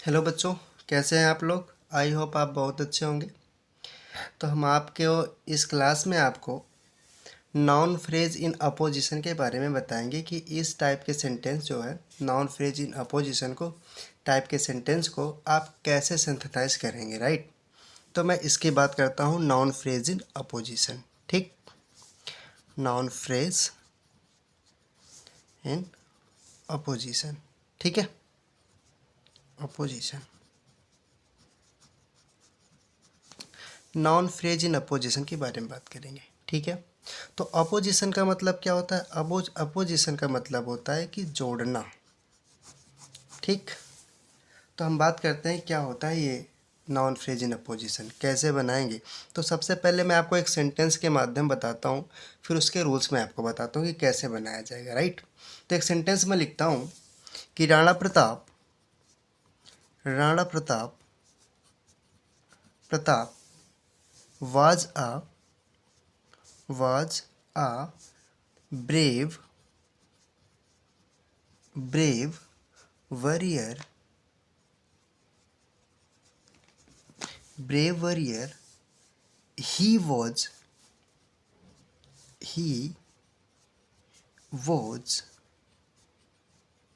Hello बच्चों, कैसे हैं आप लोग। आई होप आप बहुत अच्छे होंगे। तो हम आपके इस क्लास में आपको नाउन फ्रेज इन अपोजिशन के बारे में बताएंगे कि इस टाइप के सेंटेंस जो है नाउन फ्रेज इन अपोजिशन को टाइप के सेंटेंस को आप कैसे सिंथेसाइज करेंगे, राइट। तो मैं इसकी बात करता हूँ नाउन फ्रेज इन अपोजिशन। ठीक, नाउन फ्रेज इन अपोजिशन। ठीक है, opposition, non phrase in opposition के बारे में बात करेंगे। ठीक है, तो अपोजिशन का मतलब क्या होता है। अपोजिशन का मतलब होता है कि जोड़ना। ठीक, तो हम बात करते हैं क्या होता है ये नॉन फ्रेज इन अपोजिशन, कैसे बनाएंगे। तो सबसे पहले मैं आपको एक सेंटेंस के माध्यम बताता हूँ, फिर उसके रूल्स मैं आपको बताता हूँ कि कैसे बनाया जाएगा, राइट। तो एक सेंटेंस में लिखता हूँ कि Rana Pratap Pratap was a brave warrior. He was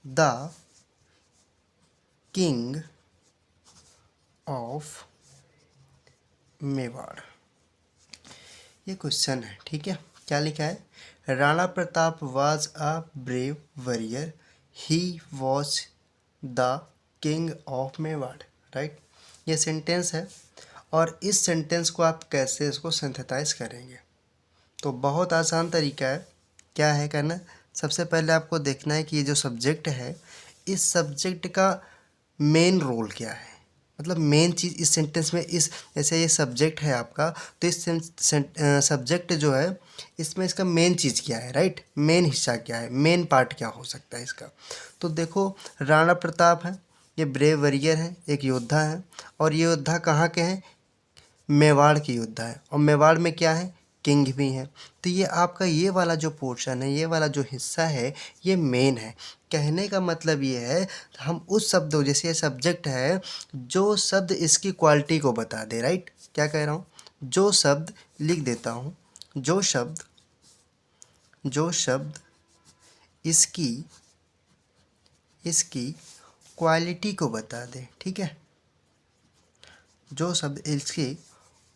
the king of Mewar. ये क्वेश्चन है, ठीक है। क्या लिखा है, Rana Pratap was a brave warrior, he was the king of Mewar, right. ये सेंटेंस है और इस सेंटेंस को आप कैसे इसको सिंथेसाइज करेंगे। तो बहुत आसान तरीका है। क्या है करना, सबसे पहले आपको देखना है कि ये जो सब्जेक्ट है, इस सब्जेक्ट का मेन रोल क्या है। मतलब मेन चीज़ इस सेंटेंस में, इस जैसे ये सब्जेक्ट है आपका, तो इस सब्जेक्ट जो है इसमें इसका मेन चीज़ क्या है, राइट। मेन हिस्सा क्या है, मेन पार्ट क्या हो सकता है इसका। तो देखो, राणा प्रताप है, ये ब्रेव वॉरियर है, एक योद्धा है। और ये योद्धा कहाँ के हैं, मेवाड़ की योद्धा है। और मेवाड़ में क्या है, किंग भी है। तो ये आपका ये वाला जो पोर्शन है, ये वाला जो हिस्सा है, ये मेन है। कहने का मतलब ये है, हम उस शब्द, जैसे ये सब्जेक्ट है, जो शब्द इसकी क्वालिटी को बता दे, राइट। क्या कह रहा हूँ, जो शब्द लिख देता हूँ, जो शब्द इसकी इसकी क्वालिटी को बता दे, ठीक है। जो शब्द इसकी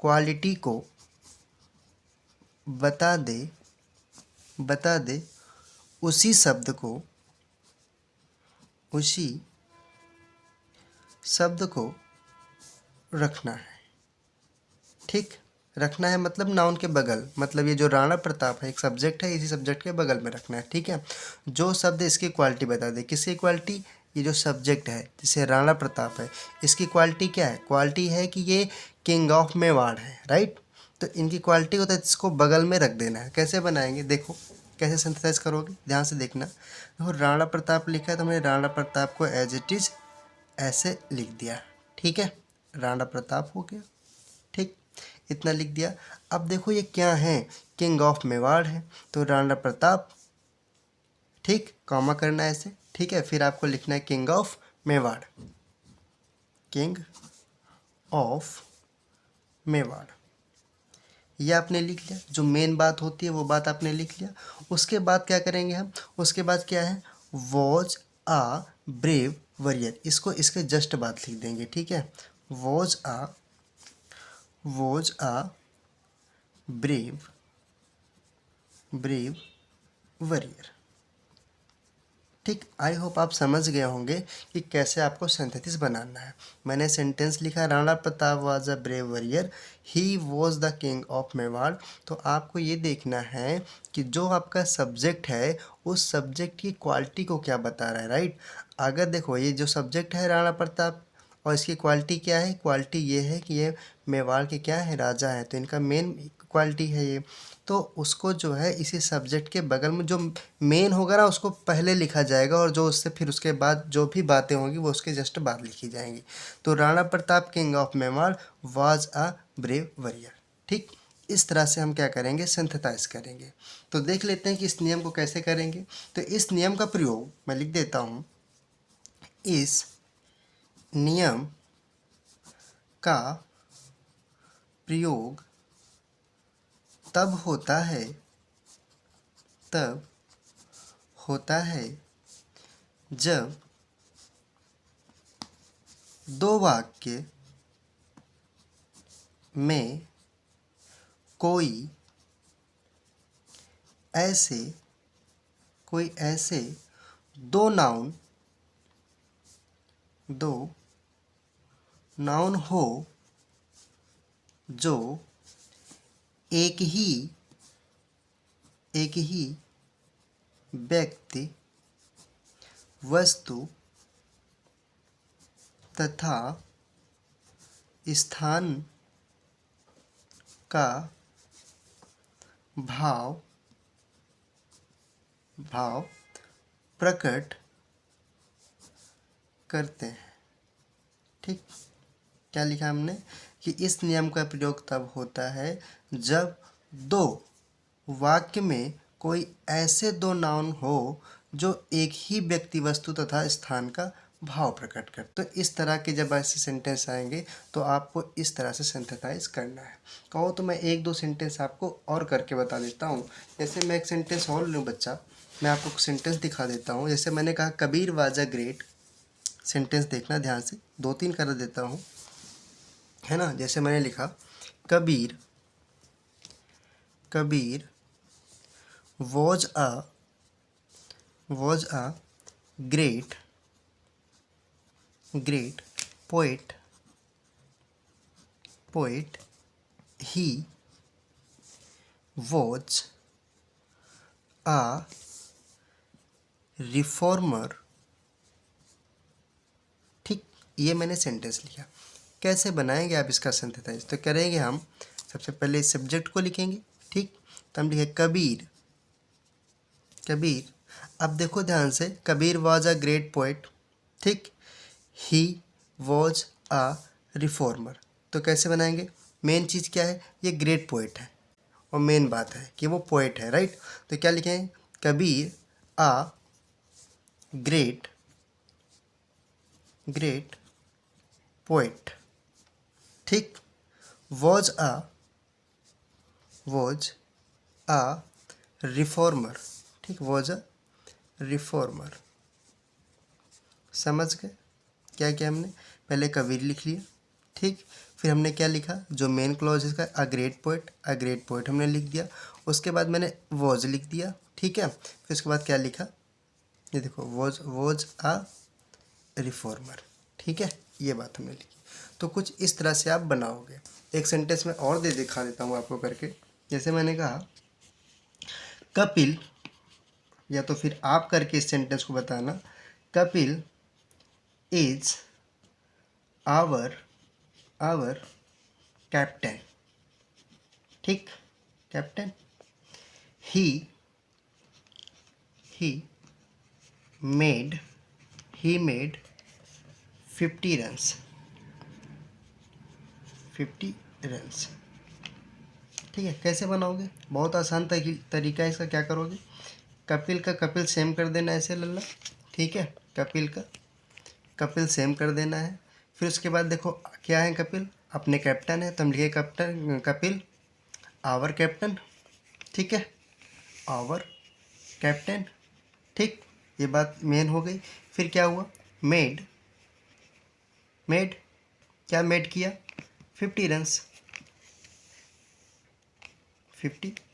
क्वालिटी को बता दे उसी शब्द को रखना है। ठीक, रखना है मतलब नाउन के बगल, मतलब ये जो राणा प्रताप है एक सब्जेक्ट है, इसी सब्जेक्ट के बगल में रखना है। ठीक है, जो शब्द इसकी क्वालिटी बता दे। किसकी क्वालिटी, ये जो सब्जेक्ट है जैसे राणा प्रताप है, इसकी क्वालिटी क्या है, क्वालिटी है कि ये किंग ऑफ मेवाड़ है, राइट। तो इनकी क्वालिटी होता है, इसको बगल में रख देना है। कैसे बनाएंगे, देखो कैसे सिंथेसाइज करोगे, ध्यान से देखना। देखो, राणा प्रताप लिखा है तो हमने राणा प्रताप को एज इट इज ऐसे लिख दिया। ठीक है, राणा प्रताप हो गया। ठीक, इतना लिख दिया। अब देखो ये क्या है, किंग ऑफ मेवाड़ है, तो राणा प्रताप, ठीक, कॉमा करना है ऐसे। ठीक है, फिर आपको लिखना है king of Mewar, king of Mewar. ये आपने लिख लिया, जो मेन बात होती है वो बात आपने लिख लिया। उसके बाद क्या करेंगे हम, उसके बाद क्या है, वॉज आ ब्रेव वॉरियर, इसको इसके जस्ट बाद लिख देंगे। ठीक है, वॉज आ ब्रेव वॉरियर। ठीक, आई होप आप समझ गए होंगे कि कैसे आपको सिंथेसिस बनाना है। मैंने सेंटेंस लिखा, Rana Pratap was a brave warrior, he was the king of Mewar. तो आपको ये देखना है कि जो आपका सब्जेक्ट है उस सब्जेक्ट की क्वालिटी को क्या बता रहा है, राइट। अगर देखो ये जो सब्जेक्ट है राणा प्रताप, और इसकी क्वालिटी क्या है, क्वालिटी ये है कि ये मेवाड़ के क्या है, राजा है, तो इनका मेन क्वालिटी है ये। तो उसको जो है इसी सब्जेक्ट के बगल में जो मेन होगा ना, उसको पहले लिखा जाएगा, और जो उससे फिर उसके बाद जो भी बातें होंगी वो उसके जस्ट बाद लिखी जाएंगी। तो Rana Pratap king of Mewar was a brave warrior. ठीक, इस तरह से हम क्या करेंगे, सिंथेसाइज करेंगे। तो देख लेते हैं कि इस नियम को कैसे करेंगे। तो इस नियम का प्रयोग मैं लिख देता हूँ, इस नियम का प्रयोग तब होता है जब दो वाक्य में कोई ऐसे दो नाउन हो जो एक ही व्यक्ति, वस्तु तथा स्थान का भाव प्रकट करते हैं। ठीक, क्या लिखा हमने कि इस नियम का प्रयोग तब होता है जब दो वाक्य में कोई ऐसे दो नाउन हो जो एक ही व्यक्ति, वस्तु तथा स्थान का भाव प्रकट कर। तो इस तरह के जब ऐसे सेंटेंस आएंगे तो आपको इस तरह से सिंथेसाइज करना है। कहो तो मैं एक दो सेंटेंस आपको और करके बता देता हूँ। जैसे मैं एक सेंटेंस और लूँ बच्चा, मैं आपको सेंटेंस दिखा देता हूँ। जैसे मैंने कहा Kabir was a great, sentence देखना ध्यान से, दो तीन कर देता हूँ, है ना। जैसे मैंने लिखा Kabir was a great poet. He was a reformer. ठीक, ये मैंने सेंटेंस लिखा। कैसे बनाएंगे आप इसका सिंथेसाइज? तो करेंगे हम सबसे पहले सब्जेक्ट को लिखेंगे। ठीक, तो हम लिखे कबीर। अब देखो ध्यान से, Kabir was a great poet. ठीक, ही वॉज अ रिफॉर्मर। तो कैसे बनाएंगे? मेन चीज़ क्या है? ये ग्रेट पोइट है और मेन बात है कि वो पोइट है, राइट। तो क्या लिखेंगे? Kabir a great poet. ठीक, वॉज अ रिफॉर्मर। ठीक, वॉज अ रिफॉर्मर। समझ गए क्या क्या हमने? पहले कबीर लिख लिया। ठीक, फिर हमने क्या लिखा? जो मेन क्लॉज है इसका, अ ग्रेट पोइट हमने लिख दिया। उसके बाद मैंने वॉज लिख दिया। ठीक है, फिर उसके बाद क्या लिखा? ये देखो, वॉज अ रिफॉर्मर। ठीक है, ये बात हमने लिखी। तो कुछ इस तरह से आप बनाओगे। एक सेंटेंस में और दिखा देता हूँ आपको करके। जैसे मैंने कहा कपिल, या तो फिर आप करके इस सेंटेंस को बताना, कपिल इज आवर कैप्टन। ठीक, कैप्टन। He made 50 runs. ठीक है, कैसे बनाओगे? बहुत आसान तरीका है इसका। क्या करोगे? कपिल का कपिल सेम कर देना ऐसे लल्ला। ठीक है, कपिल का कपिल सेम कर देना है। फिर उसके बाद देखो क्या है, कपिल अपने कैप्टन है, तो हम लिखे कपिल आवर कैप्टन। ठीक है, आवर कैप्टन। ठीक, ये बात मेन हो गई। फिर क्या हुआ? मेड क्या मेड किया? 50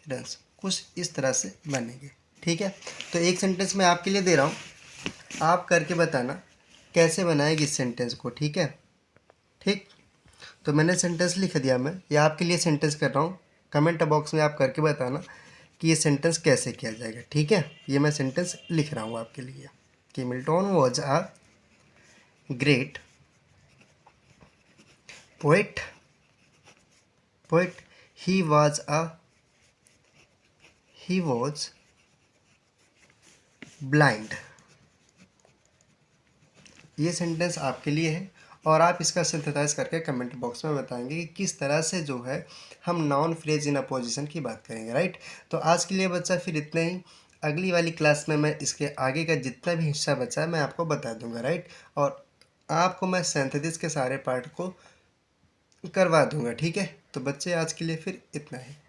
रन्स। कुछ इस तरह से बनेंगे। ठीक है, तो एक सेंटेंस मैं आपके लिए दे रहा हूँ, आप करके बताना कैसे बनाएगी इस सेंटेंस को। ठीक है, ठीक। तो मैंने सेंटेंस लिख दिया, मैं ये आपके लिए सेंटेंस कर रहा हूँ। कमेंट बॉक्स में आप करके बताना कि ये सेंटेंस कैसे किया जाएगा। ठीक है, ये मैं सेंटेंस लिख रहा हूँ आपके लिए कि Milton was a great poet. He was blind. ये सेंटेंस आपके लिए है और आप इसका सिंथेसाइज करके कमेंट बॉक्स में बताएंगे कि किस तरह से जो है हम नाउन फ्रेज इन अपोजिशन की बात करेंगे, राइट। तो आज के लिए बच्चा फिर इतना ही। अगली वाली क्लास में मैं इसके आगे का जितना भी हिस्सा बचा है मैं आपको बता दूंगा, राइट। और आपको मैं सिंथेसिस के सारे पार्ट को करवा दूंगा, ठीक है। तो बच्चे आज के लिए फिर इतना है।